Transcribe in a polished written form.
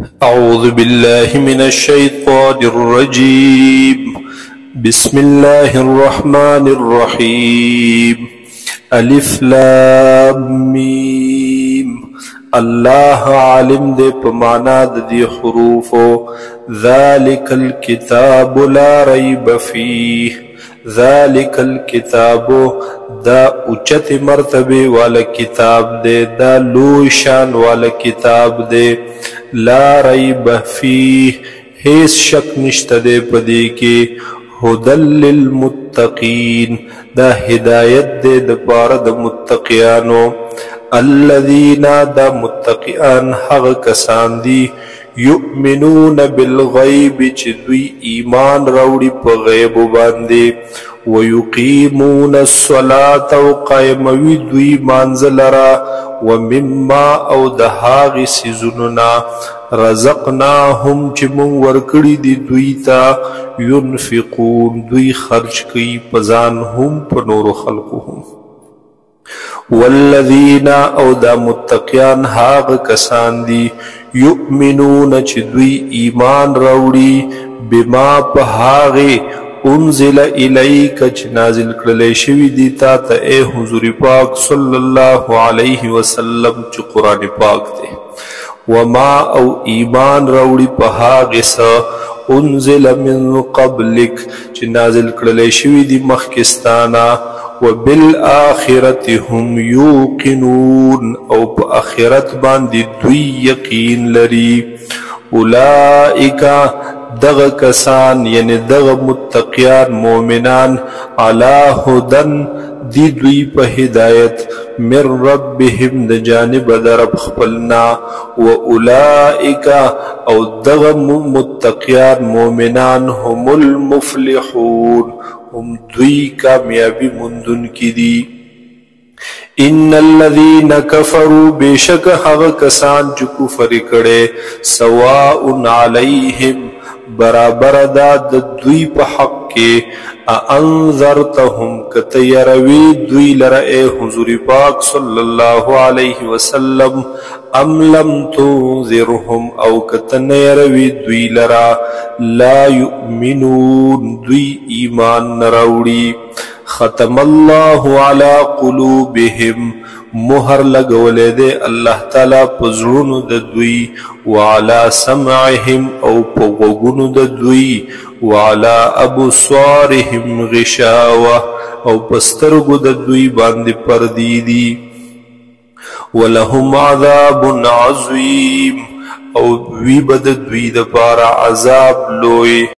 أعوذ بالله من الشيطان الرجيم. بسم الله الرحمن الرحيم. ألف لام ميم. الله عالم دے پمانا دی حروفو. ذلك الكتاب لا ريب فيه. ذلك الكتاب دا اچت مرتبه والا کتاب دے، دا لوی شان والا کتاب دے. لا ریب فیہ، ہیس شک نشت دے پدی کی. ہدل للمتقین، دا ہدایت دے دپار دا متقیانو. الذین، دا متقیان حق کسان دی. یؤمنون بالغیب، چی دوی ایمان روڑی پا غیب باندے. ویقیمون الصلاة، و قائموی دوی مانزلرا. ومما، او دهاغ سیزننا. رزقناهم، چی من ورکڑی دی دوی تا. ینفقون، دوی خرچ کی پزانهم پنور خلقهم. والذین، او دا متقیان هاغ کسان دی. یؤمنون، چی دوی ایمان روڑی. بما پهاغی انزل الیک، چی نازل کرلے شوی دیتا تا اے حضور پاک صلی اللہ علیہ وسلم، چی قرآن پاک دے. وما، او ایمان روڑی پهاغسا انزل من قبلک، چی نازل کرلے شوی دی مخکستانا. وبالآخرت هم یوقنون، او پا آخرت باندی دوی یقین لری. اولائکا، دغ کسان یعنی دغ متقیان مومنان. علی ہدن، دی دوی پا ہدایت. من ربهم، د جانب درب خپلنا. و اولائکا، او دغ متقیان مومنان. هم المفلحون، هم دوی کامیابی مندن کی دی. ان الذین کفروا، بیشک حق کسان جو کفر کڑے. سواء علیہم، برابر داد دوی پا حق کے. انذرتهم، کتیروی دوی لرئے حضور پاک صلی اللہ علیہ وسلم. ام لم تنذرهم، او کتنیروی دوی لرا. لا یؤمنون، دوی ایمان نراوڑی. ختم اللہ علی قلوبهم، مہر لگولے دے اللہ تعالی پزرون دوی. وعلی سمعهم، او پغوگن دوی. وعلی ابصارهم غشاوہ، او پسترگو دوی باندی پردیدی. ولهم عذاب عظیم، او وی بد دوی دپارا عذاب لوئی.